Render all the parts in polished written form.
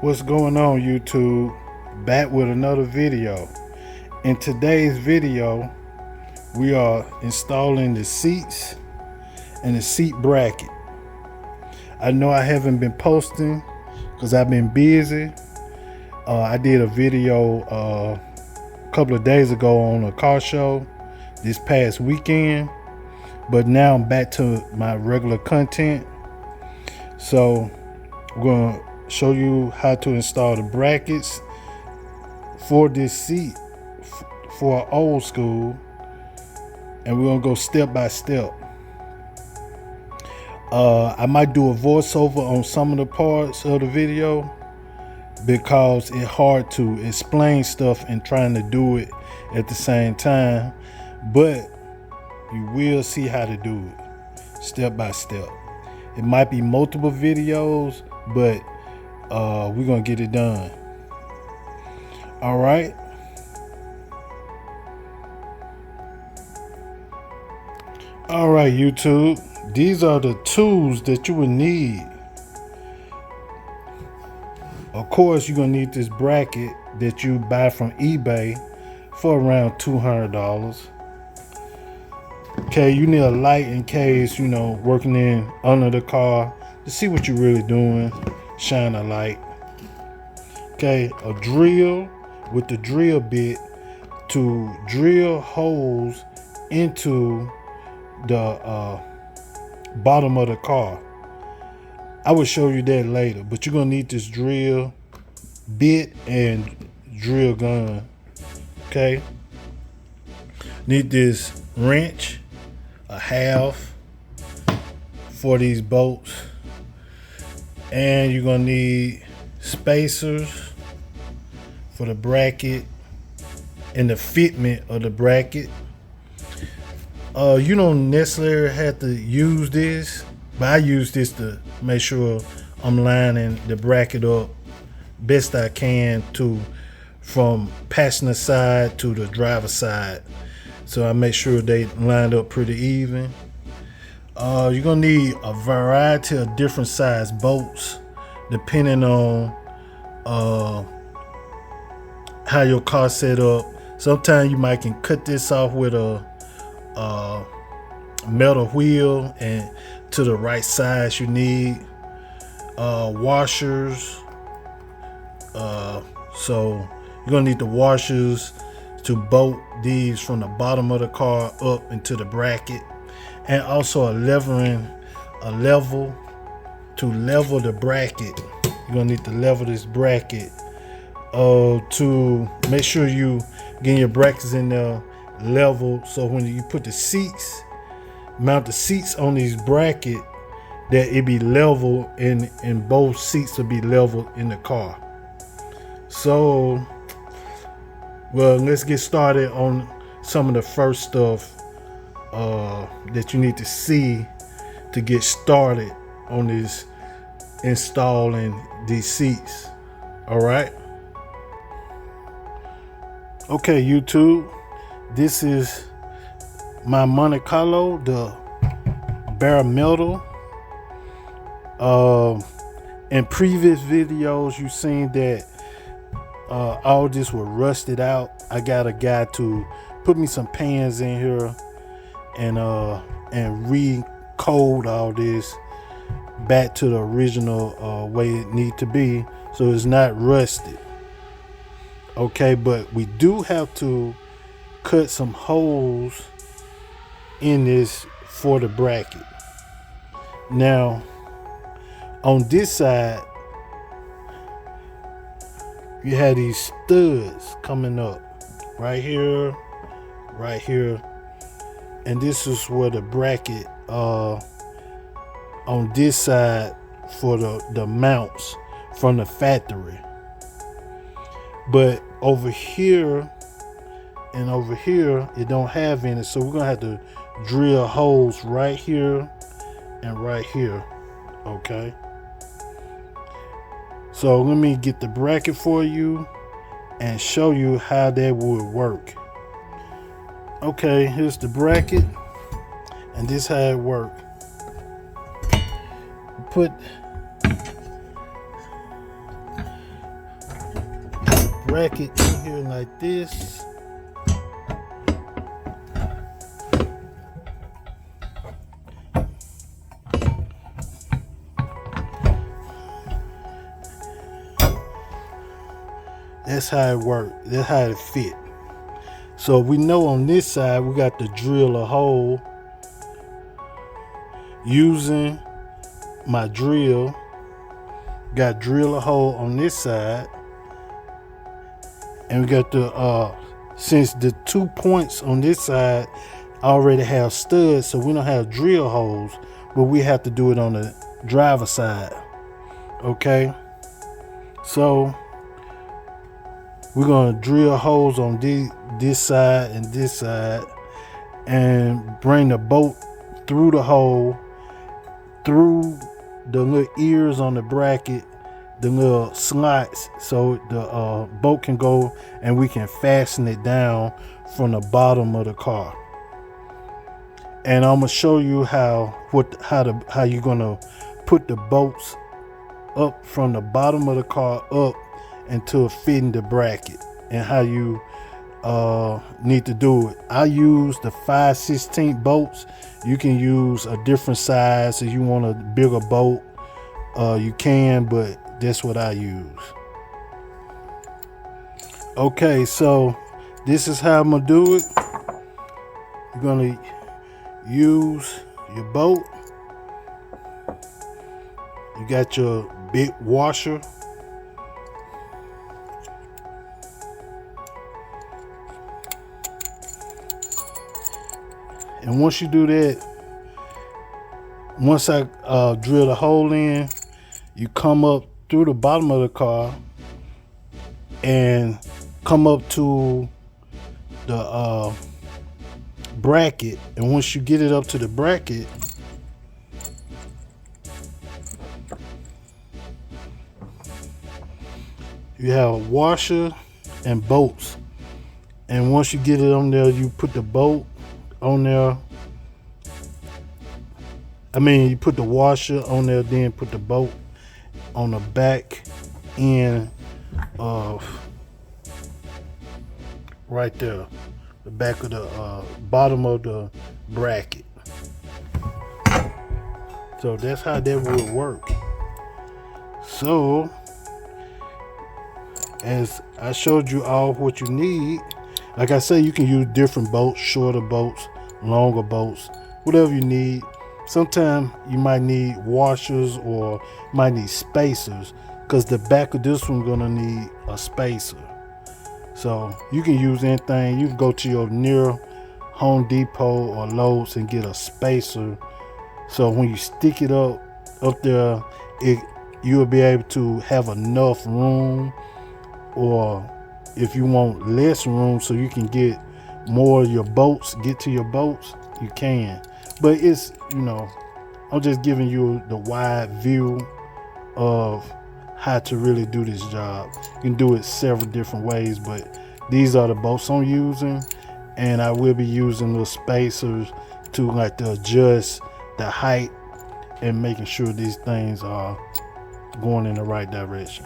What's going on, YouTube? Back with another video. In today's video, we are installing the seats and the seat bracket. I know I haven't been posting because I've been busy. I did a video a couple of days ago on a car show this past weekend, but now I'm back to my regular content. So we're going to show you how to install the brackets for this seat for old school, and we're gonna go step by step. I might do a voiceover on some of the parts of the video because it's hard to explain stuff and trying to do it at the same time, but you will see how to do it step by step. It might be multiple videos, but we're gonna get it done. All right. All right, YouTube. These are the tools that you would need. Of course, you're gonna need this bracket that you buy from eBay for around $200. Okay, you need a light in case, working in under the car to see what you're really doing. Shine a light. Okay, a drill with the drill bit to drill holes into the bottom of the car. I will show you that later, but you're gonna need this drill bit and drill gun. Okay, need this wrench, a half for these bolts, and you're gonna need spacers for the bracket and the fitment of the bracket. You don't necessarily have to use this, but I use this to make sure I'm lining the bracket up best I can from passenger side to the driver side. So I make sure they lined up pretty even. You're gonna need a variety of different size bolts depending on how your car set up. Sometimes you might can cut this off with a metal wheel and to the right size you need. Washers. So you're gonna need the washers to bolt these from the bottom of the car up into the bracket, and also a level to level the bracket. You're gonna need to level this bracket to make sure you get your brackets in there level, so when you put the seats, mount the seats on these bracket, that it be level and both seats will be level in the car. So well, let's get started on some of the first stuff that you need to see to get started on this installing these seats. All right. Okay, YouTube, this is my Monte Carlo, the bare metal. In previous videos, you've seen that all this was rusted out. I got a guy to put me some pans in here and re-code all this back to the original way it need to be, so it's not rusted. Okay, but we do have to cut some holes in this for the bracket. Now, on this side, you have these studs coming up right here, and this is where the bracket on this side for the mounts from the factory. But over here and over here, it don't have any, so we're gonna have to drill holes right here and right here. Okay, so let me get the bracket for you and show you how that would work. Okay, here's the bracket, and this how it works. bracket in here like this. That's how it works. That's how it fit. So we know on this side we got to drill a hole using my drill. Got to drill a hole on this side, and we got the since the 2 points on this side already have studs, so we don't have drill holes, but we have to do it on the driver side. Okay, so we're gonna drill holes on this side and this side, and bring the bolt through the hole, through the little ears on the bracket, the little slots, so the bolt can go and we can fasten it down from the bottom of the car. And I'm gonna show you how you're gonna put the bolts up from the bottom of the car up until fitting the bracket, and how you need to do it. I use the 5/16 bolts. You can use a different size if you want a bigger bolt. You can, but that's what I use. Okay, so this is how I'm gonna do it. You're gonna use your bolt. You got your big washer. And once you do that, once I drill the hole in, you come up through the bottom of the car and come up to the bracket. And once you get it up to the bracket, you have a washer and bolts. And once you get it on there, you put the bolt on there. You put the washer on there, then put the bolt on the back end of right there, the back of the bottom of the bracket. So that's how that would work. So as I showed you all what you need, like I say, you can use different bolts, shorter bolts, longer bolts, whatever you need. Sometimes you might need washers or might need spacers, because the back of this one's gonna need a spacer. So you can use anything. You can go to your near Home Depot or Lowe's and get a spacer. So when you stick it up there, you'll be able to have enough room, or if you want less room so you can get more of your bolts, get to your bolts, you can. But it's, I'm just giving you the wide view of how to really do this job. You can do it several different ways, but these are the bolts I'm using, and I will be using the spacers to adjust the height and making sure these things are going in the right direction.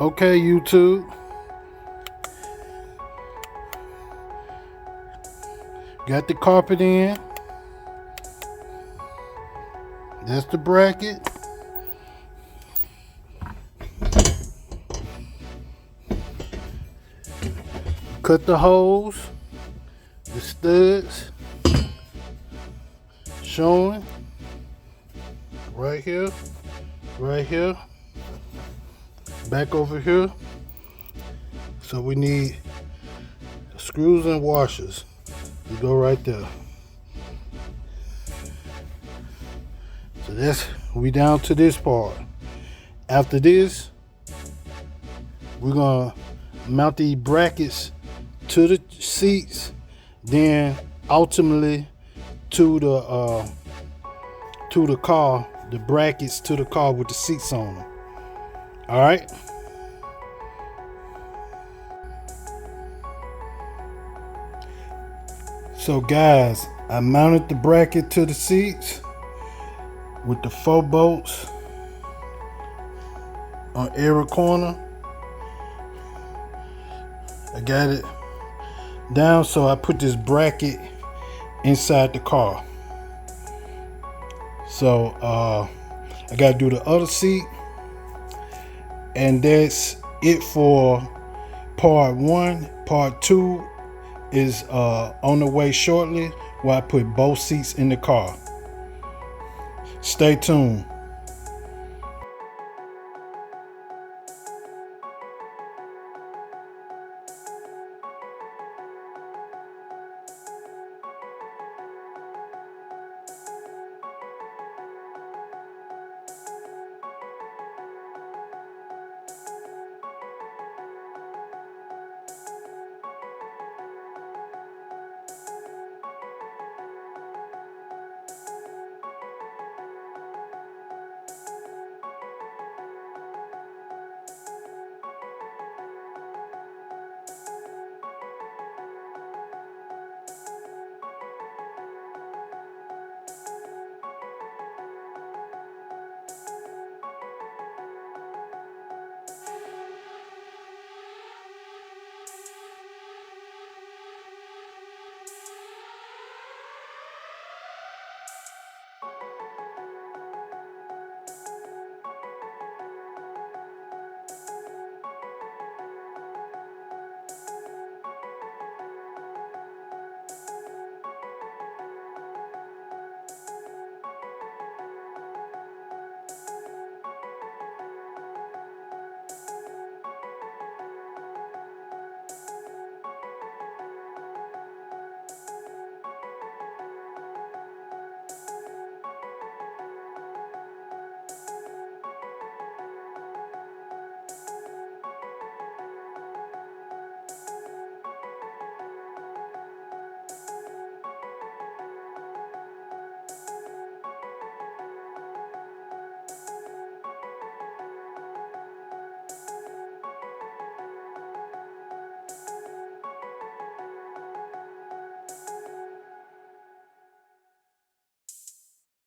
Okay, YouTube. Got the carpet in. That's the bracket. Cut the holes, the studs, showing right here, back over here. So we need screws and washers. You go right there. So that's, we down to this part. After this, we're gonna mount these brackets to the seats, then ultimately to the car, the brackets to the car with the seats on them. All right. So guys, I mounted the bracket to the seats with the 4 bolts on every corner. I got it down, so I put this bracket inside the car. So I gotta do the other seat, and that's it for part 1. Part 2 is on the way shortly, where I put both seats in the car. Stay tuned.